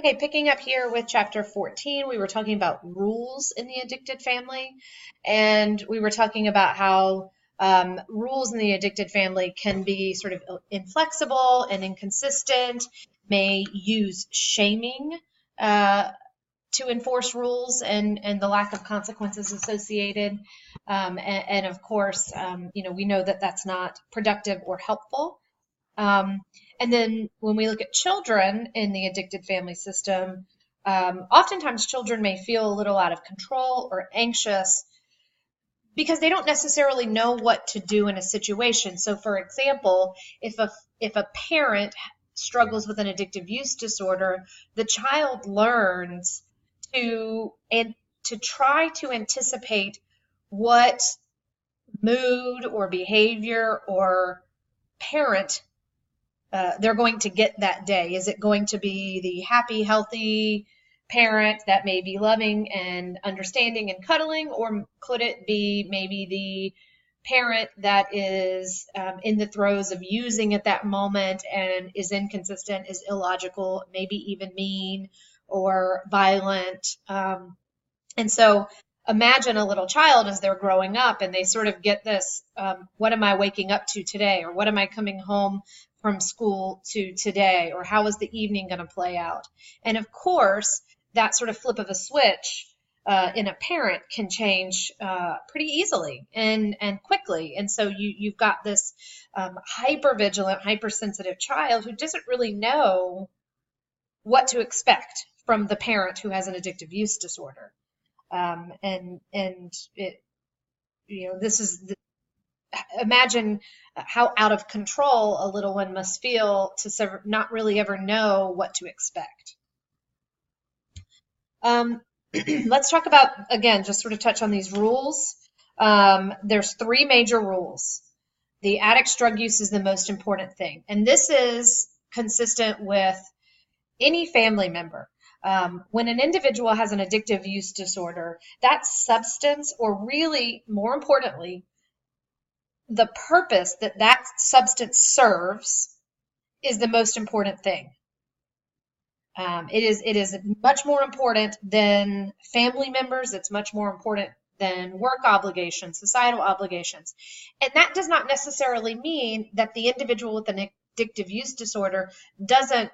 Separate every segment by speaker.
Speaker 1: Okay, picking up here with chapter 14, we were talking about rules in the addicted family, and we were talking about how rules in the addicted family can be sort of inflexible and inconsistent, may use shaming uh, to enforce rules and the lack of consequences associated. And of course, we know that that's not productive or helpful. Um, and then when we look at children in the addicted family system, oftentimes children may feel a little out of control or anxious because they don't necessarily know what to do in a situation. So, for example, if a parent struggles with an addictive use disorder, the child learns to try to anticipate what mood or behavior or parent they're going to get that day. Is it going to be the happy, healthy parent that may be loving and understanding and cuddling, or could it be maybe the parent that is in the throes of using at that moment and is inconsistent, is illogical, maybe even mean or violent? And so imagine a little child as they're growing up and they sort of get this, what am I waking up to today? Or what am I coming home from school to today? Or how is the evening going to play out? And of course, that sort of flip of a switch in a parent can change pretty easily and quickly. And so you've got this hyper vigilant, hypersensitive child who doesn't really know what to expect from the parent who has an addictive use disorder. And it, this is imagine how out of control a little one must feel to not really ever know what to expect. Let's talk about, again, just sort of touch on these rules. There's three major rules. The addict's drug use is the most important thing. And this is consistent with any family member. When an individual has an addictive use disorder, that substance, or really more importantly, the purpose that that substance serves, is the most important thing. It is much more important than family members. It's much more important than work obligations, societal obligations. And that does not necessarily mean that the individual with an addictive use disorder doesn't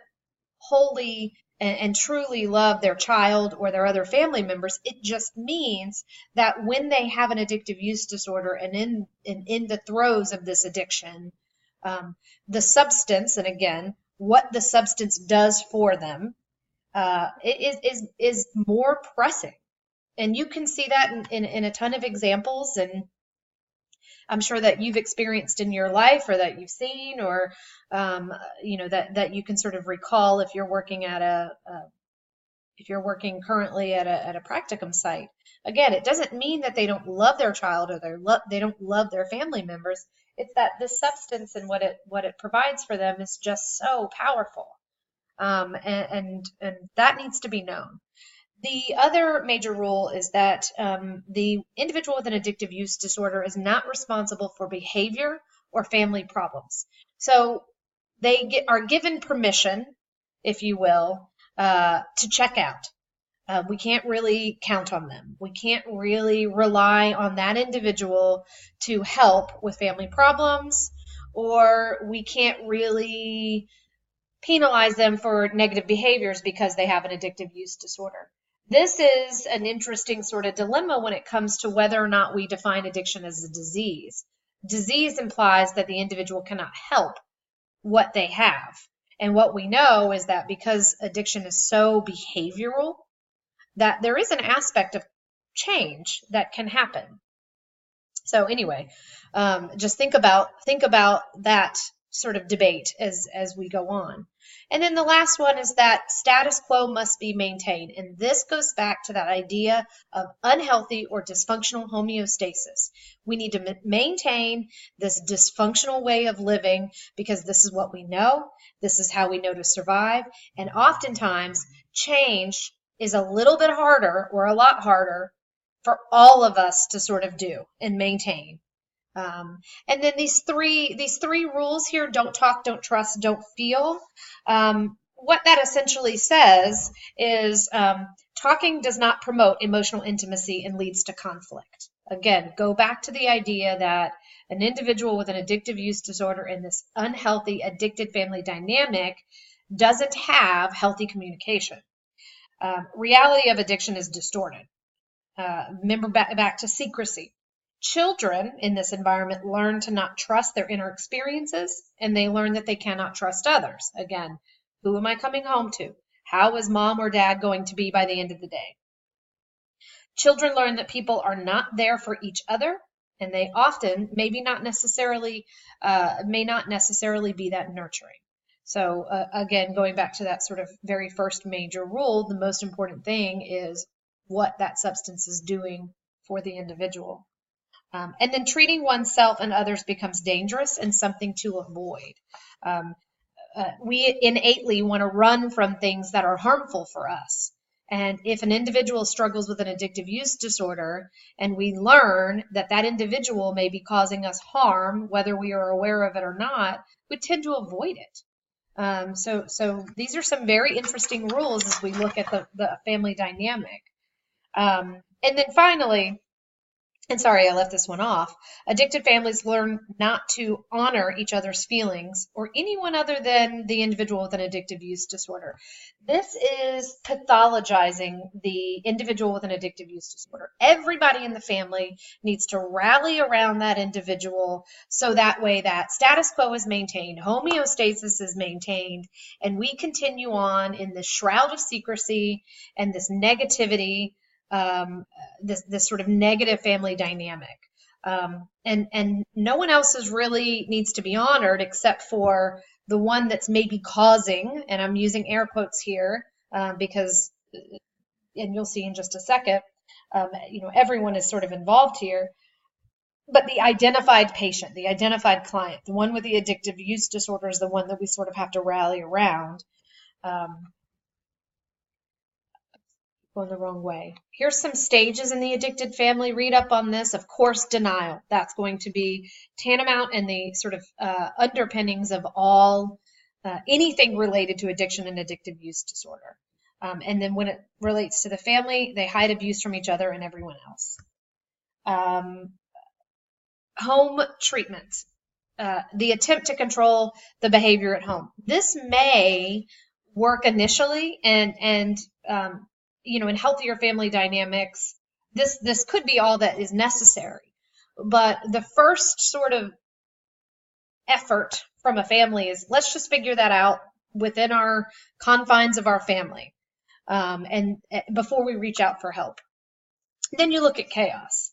Speaker 1: wholly and truly love their child or their other family members. It just means that when they have an addictive use disorder and in the throes of this addiction, the substance, and again, what the substance does for them, is more pressing. And you can see that in a ton of examples, and I'm sure that you've experienced in your life, or that you've seen, or that you can sort of recall if you're working currently at a practicum site. Again, it doesn't mean that they don't love their child or they don't love their family members. It's that this substance and what it provides for them is just so powerful, and that needs to be known. The other major rule is that the individual with an addictive use disorder is not responsible for behavior or family problems. So they are given permission, if you will, to check out. We can't really count on them. We can't really rely on that individual to help with family problems, or we can't really penalize them for negative behaviors because they have an addictive use disorder. This is an interesting sort of dilemma when it comes to whether or not we define addiction as a disease. Disease implies that the individual cannot help what they have. And what we know is that because addiction is so behavioral, that there is an aspect of change that can happen. So anyway, just think about that sort of debate as we go on. And then the last one is that status quo must be maintained. And this goes back to that idea of unhealthy or dysfunctional homeostasis. We need to maintain this dysfunctional way of living because this is what we know. This is how we know to survive. And oftentimes change is a little bit harder, or a lot harder, for all of us to sort of do and maintain. And then these three rules here: don't talk, don't trust, don't feel. what that essentially says is talking does not promote emotional intimacy and leads to conflict. Again, go back to the idea that an individual with an addictive use disorder in this unhealthy addicted family dynamic doesn't have healthy communication. Reality of addiction is distorted. Remember back to secrecy. Children in this environment learn to not trust their inner experiences, and they learn that they cannot trust others. Again, who am I coming home to? How is mom or dad going to be by the end of the day? Children learn that people are not there for each other, and they often may not necessarily be that nurturing. So again, going back to that sort of very first major rule, the most important thing is what that substance is doing for the individual. And then treating oneself and others becomes dangerous and something to avoid. We innately want to run from things that are harmful for us. And if an individual struggles with an addictive use disorder and we learn that that individual may be causing us harm, whether we are aware of it or not, we tend to avoid it. So these are some very interesting rules as we look at the family dynamic. And then finally, and sorry, I left this one off. Addicted families learn not to honor each other's feelings or anyone other than the individual with an addictive use disorder. This is pathologizing the individual with an addictive use disorder. Everybody in the family needs to rally around that individual so that way that status quo is maintained, homeostasis is maintained, and we continue on in this shroud of secrecy and this negativity, this sort of negative family dynamic. And no one else really needs to be honored except for the one that's maybe causing, and I'm using air quotes here because, and you'll see in just a second, everyone is sort of involved here. But the identified patient, the identified client, the one with the addictive use disorder is the one that we sort of have to rally around. Going the wrong way. Here's some stages in the addicted family. Read up on this. Of course, denial. That's going to be tantamount and the sort of underpinnings of all anything related to addiction and addictive use disorder. And then when it relates to the family, they hide abuse from each other and everyone else. Home treatment. The attempt to control the behavior at home. This may work initially and in healthier family dynamics, this could be all that is necessary. But the first sort of effort from a family is let's just figure that out within our confines of our family, and before we reach out for help. Then you look at chaos.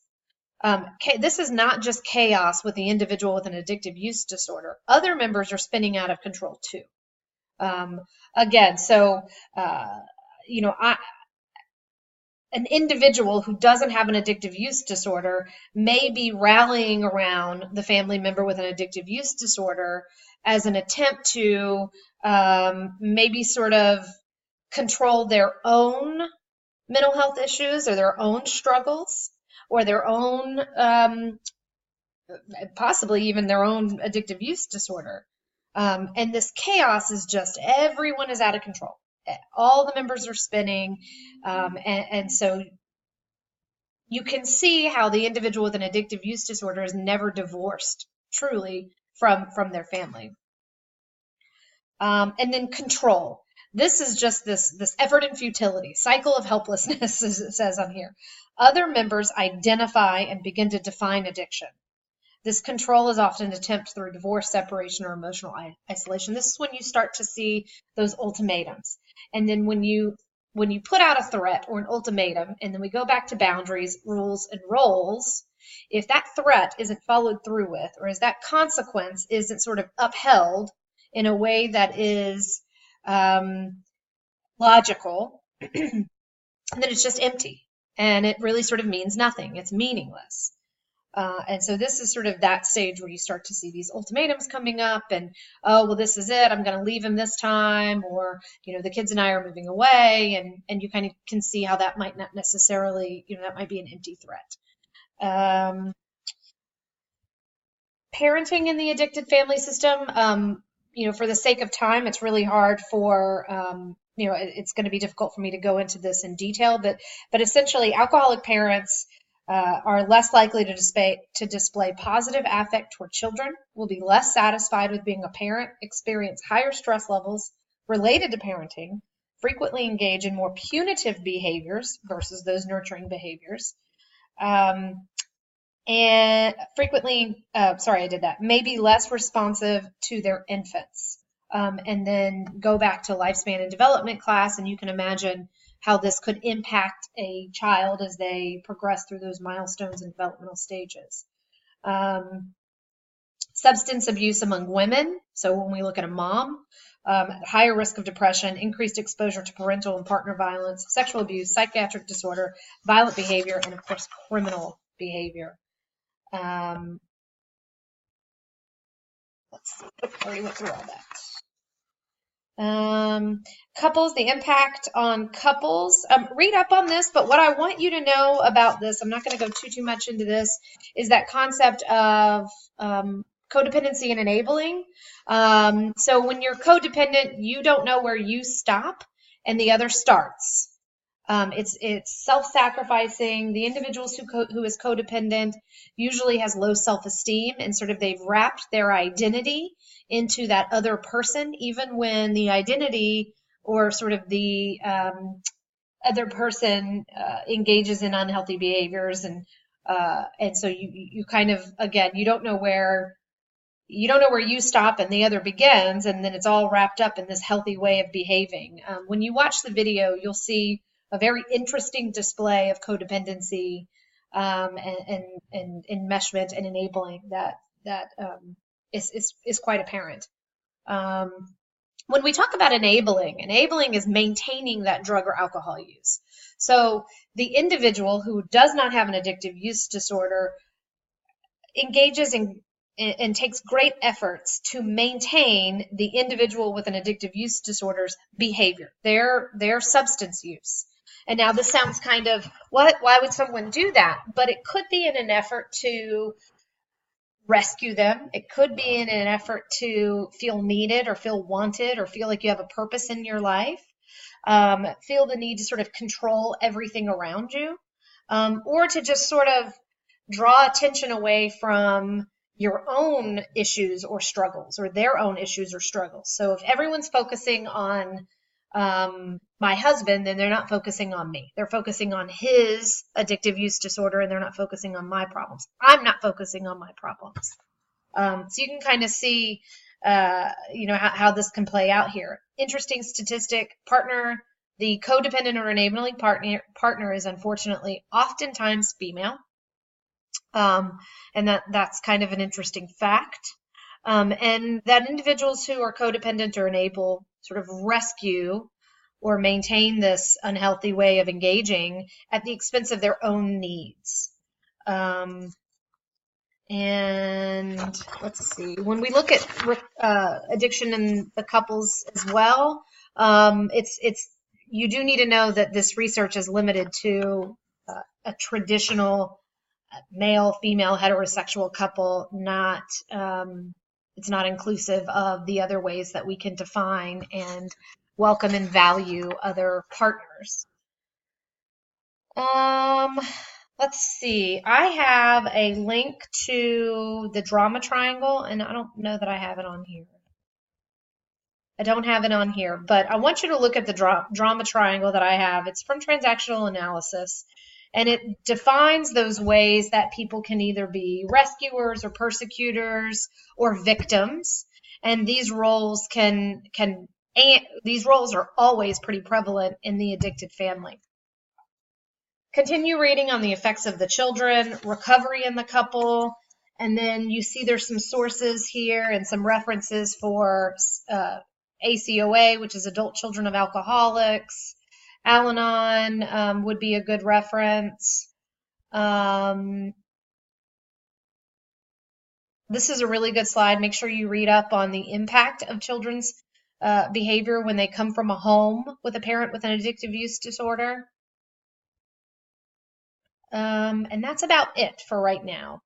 Speaker 1: This is not just chaos with the individual with an addictive use disorder. Other members are spinning out of control too. Again, so an individual who doesn't have an addictive use disorder may be rallying around the family member with an addictive use disorder as an attempt to maybe sort of control their own mental health issues or their own struggles or their own, possibly even their own addictive use disorder. And this chaos is just everyone is out of control. All the members are spinning, and so you can see how the individual with an addictive use disorder is never divorced truly from their family. And then control. This is just this effort and futility, cycle of helplessness, as it says on here. Other members identify and begin to define addiction. This control is often attempted through divorce, separation, or emotional isolation. This is when you start to see those ultimatums. And then when you put out a threat or an ultimatum, and then we go back to boundaries, rules, and roles, if that threat isn't followed through with, or as that consequence isn't sort of upheld in a way that is logical, then it's just empty. And it really sort of means nothing. It's meaningless. And so this is sort of that stage where you start to see these ultimatums coming up and, oh, well, this is it. I'm going to leave him this time. Or, the kids and I are moving away. And you kind of can see how that might not necessarily, that might be an empty threat. Parenting in the addicted family system. for the sake of time, it's really hard for, it's going to be difficult for me to go into this in detail, but essentially alcoholic parents are less likely to display positive affect toward children, will be less satisfied with being a parent, experience higher stress levels related to parenting, frequently engage in more punitive behaviors versus those nurturing behaviors, and frequently, maybe less responsive to their infants. And then go back to lifespan and development class, and you can imagine how this could impact a child as they progress through those milestones and developmental stages. Substance abuse among women. So when we look at a mom, higher risk of depression, increased exposure to parental and partner violence, sexual abuse, psychiatric disorder, violent behavior, and of course, criminal behavior. Let's see, I already went through all that. Couples, the impact on couples. Read up on this, but what I want you to know about this, I'm not going to go too much into this, is that concept of codependency and enabling. So when you're codependent, you don't know where you stop and the other starts. It's self-sacrificing. The individuals who is codependent usually has low self-esteem, and sort of they've wrapped their identity into that other person, even when the identity or sort of the other person engages in unhealthy behaviors, and so you kind of, again, you don't know where you stop and the other begins, and then it's all wrapped up in this healthy way of behaving. When you watch the video, you'll see a very interesting display of codependency and enmeshment and enabling that is quite apparent. When we talk about enabling is maintaining that drug or alcohol use. So the individual who does not have an addictive use disorder engages in and takes great efforts to maintain the individual with an addictive use disorder's behavior, their substance use. And now this sounds kind of, why would someone do that? But it could be in an effort to rescue them. It could be in an effort to feel needed or feel wanted or feel like you have a purpose in your life, feel the need to sort of control everything around you, or to just sort of draw attention away from your own issues or struggles, or their own issues or struggles. So if everyone's focusing on my husband, then they're not focusing on me. They're focusing on his addictive use disorder, and they're not focusing on my problems. I'm not focusing on my problems. So you can kind of see, how this can play out here. Interesting statistic: the codependent or enabling partner is unfortunately oftentimes female. And that's kind of an interesting fact. And that individuals who are codependent or enable sort of rescue or maintain this unhealthy way of engaging at the expense of their own needs. And let's see, when we look at addiction in the couples as well, you do need to know that this research is limited to a traditional male-female heterosexual couple, it's not inclusive of the other ways that we can define and welcome and value other partners. Let's see. I have a link to the drama triangle, and I don't know that I have it on here. I don't have it on here, but I want you to look at the drama triangle that I have. It's from Transactional Analysis, and it defines those ways that people can either be rescuers or persecutors or victims. And these roles these roles are always pretty prevalent in the addicted family. Continue reading on the effects of the children, recovery in the couple, and then you see there's some sources here and some references for ACOA, which is Adult Children of Alcoholics. Al-Anon would be a good reference. This is a really good slide. Make sure you read up on the impact of children's behavior when they come from a home with a parent with an addictive use disorder. And that's about it for right now.